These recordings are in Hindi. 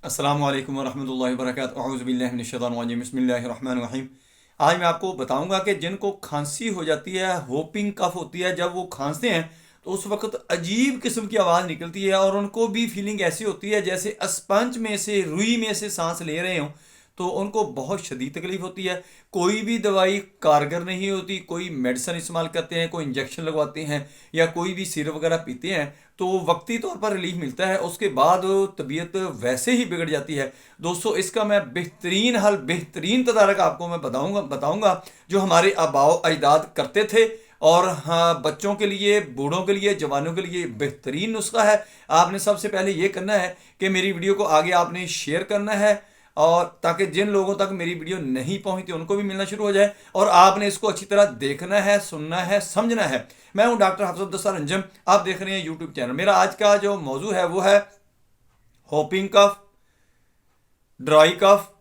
अस्सलामु अलैकुम वरहमतुल्लाहि वबरकातुहू अऊज़ु बिल्लाहि मिनश शैतानिर रजीम बिस्मिल्लाहिर रहमानिर रहीम। आज मैं आपको बताऊंगा कि जिनको खांसी हो जाती है, होपिंग कफ होती है, जब वो खांसते हैं तो उस वक्त अजीब किस्म की आवाज़ निकलती है और उनको भी फीलिंग ऐसी होती है जैसे स्पंज में से, रुई में से सांस ले रहे हों। तो उनको बहुत शदीद तकलीफ होती है। कोई भी दवाई कारगर नहीं होती। कोई मेडिसिन इस्तेमाल करते हैं, कोई इंजेक्शन लगवाते हैं या कोई भी सिरप वगैरह पीते हैं तो वक्ती तौर पर रिलीफ मिलता है, उसके बाद तबीयत वैसे ही बिगड़ जाती है। दोस्तों, इसका मैं बेहतरीन हल, बेहतरीन तदारक आपको मैं बताऊंगा जो हमारे आबाओ अजदाद करते थे। और हाँ, बच्चों के लिए, बूढ़ों के लिए, जवानों के लिए बेहतरीन नुस्खा है। आपने सबसे पहले ये करना है कि मेरी वीडियो को आगे आपने शेयर करना है, और ताकि जिन लोगों तक मेरी वीडियो नहीं पहुंचती उनको भी मिलना शुरू हो जाए। और आपने इसको अच्छी तरह देखना है, सुनना है, समझना है। मैं हूं डॉक्टर हफसत दस्तार अंजम। आप देख रहे हैं यूट्यूब चैनल। मेरा आज का जो मौजू है वो है होपिंग कफ, ड्राई कफ।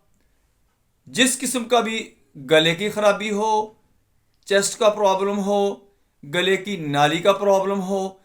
जिस किस्म का भी गले की खराबी हो, चेस्ट का प्रॉब्लम हो, गले की नाली का प्रॉब्लम हो,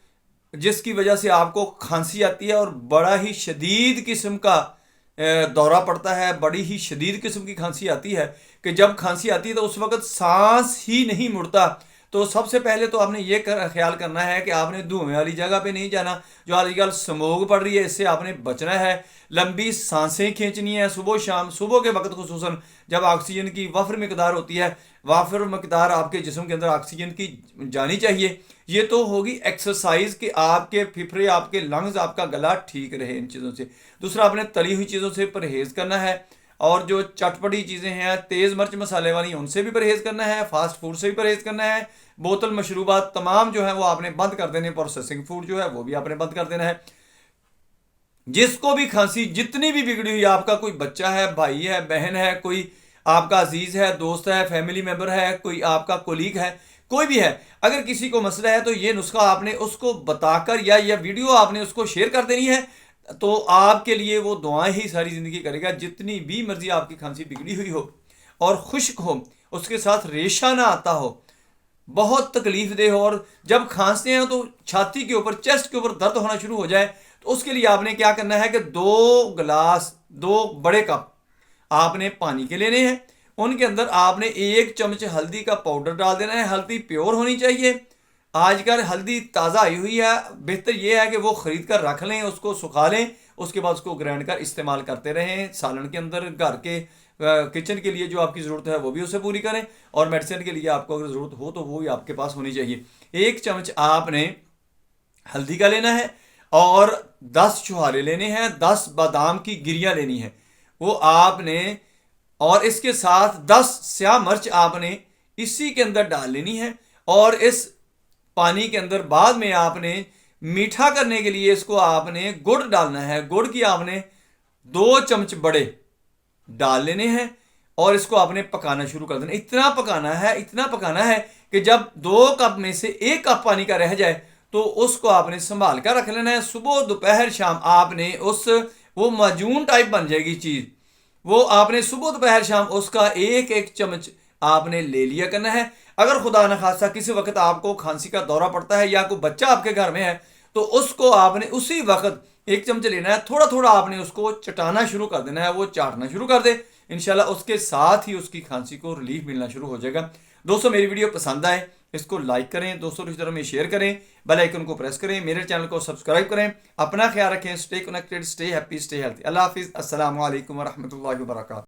जिसकी वजह से आपको खांसी आती है और बड़ा ही शदीद किस्म का दौरा पड़ता है, बड़ी ही शदीद किस्म की खांसी आती है कि जब खांसी आती है तो उस वक्त सांस ही नहीं मुड़ता। तो सबसे पहले तो आपने ये ख्याल करना है कि आपने धुएं वाली जगह पे नहीं जाना। जो आजकल स्मोक पड़ रही है, इससे आपने बचना है। लंबी सांसें खींचनी है सुबह शाम। सुबह के वक्त खुसूसन जब ऑक्सीजन की वाफर मकदार होती है, वाफर मकदार आपके जिस्म के अंदर ऑक्सीजन की जानी चाहिए। ये तो होगी एक्सरसाइज कि आपके फिफरे, आपके लंग्स, आपका गला ठीक रहे इन चीज़ों से। दूसरा, आपने तली हुई चीज़ों से परहेज करना है, और जो चटपटी चीज़ें हैं, तेज़ मिर्च मसाले वाली, उनसे भी परहेज करना है। फास्ट फूड से भी परहेज करना है। बोतल मशरूबात तमाम जो है वो आपने बंद कर देने। प्रोसेसिंग फूड जो है वो भी आपने बंद कर देना है। जिसको भी खांसी जितनी भी बिगड़ी हुई, आपका कोई बच्चा है, भाई है, बहन है, कोई आपका अजीज है, दोस्त है, फैमिली मेंबर है, कोई आपका कोलीग है, कोई भी है, अगर किसी को मसला है तो ये नुस्खा आपने उसको बताकर या यह वीडियो आपने उसको शेयर कर देनी है। तो आपके लिए वो दुआएं ही सारी जिंदगी करेगा। जितनी भी मर्जी आपकी खांसी बिगड़ी हुई हो और खुश्क हो, उसके साथ रेशा ना आता हो, बहुत तकलीफ दे हो, और जब खांसते हैं तो छाती के ऊपर, चेस्ट के ऊपर दर्द होना शुरू हो जाए, तो उसके लिए आपने क्या करना है कि 2 गिलास, 2 बड़े कप आपने पानी के लेने हैं। उनके अंदर आपने 1 चम्मच हल्दी का पाउडर डाल देना है। हल्दी प्योर होनी चाहिए। आजकल हल्दी ताज़ा आई हुई है। बेहतर यह है कि वो ख़रीद कर रख लें, उसको सुखा लें, उसके बाद उसको ग्राइंड कर इस्तेमाल करते रहें। सालन के अंदर, घर के किचन के लिए जो आपकी ज़रूरत है वो भी उसे पूरी करें, और मेडिसिन के लिए आपको अगर ज़रूरत हो तो वो भी आपके पास होनी चाहिए। 1 चम्मच आपने हल्दी का लेना है, और 10 छुहारे लेने हैं, 10 बादाम की गिरियाँ लेनी है वो आपने, और इसके साथ 10 स्याह मिर्च आपने इसी के अंदर डाल लेनी है। और इस पानी के अंदर बाद में आपने मीठा करने के लिए इसको आपने गुड़ डालना है। गुड़ की आपने 2 चम्मच बड़े डाल लेने हैं, और इसको आपने पकाना शुरू कर देना। इतना पकाना है, इतना पकाना है कि जब 2 कप में से 1 कप पानी का रह जाए तो उसको आपने संभाल कर रख लेना है। सुबह दोपहर शाम आपने उस, वो माजून टाइप बन जाएगी चीज़, वो आपने सुबह दोपहर शाम उसका 1-1 चम्मच आपने ले लिया करना है। अगर खुदा न खासा किसी वक्त आपको खांसी का दौरा पड़ता है या कोई बच्चा आपके घर में है तो उसको आपने उसी वक्त 1 चम्मच लेना है। थोड़ा थोड़ा आपने उसको चटाना शुरू कर देना है, वो चाटना शुरू कर दे। इंशाल्लाह उसके साथ ही उसकी खांसी को रिलीफ मिलना शुरू हो जाएगा। दोस्तों, मेरी वीडियो पसंद आए इसको लाइक करें, दोस्तों की तरफ में शेयर करें, बेल आइकन को प्रेस करें, मेरे चैनल को सब्सक्राइब करें। अपना ख्याल रखें। Stay connected, stay happy, stay healthy. अल्लाह हाफिज़। अस्सलाम वालेकुम वरहमतुल्लाहि वबरकातुहू।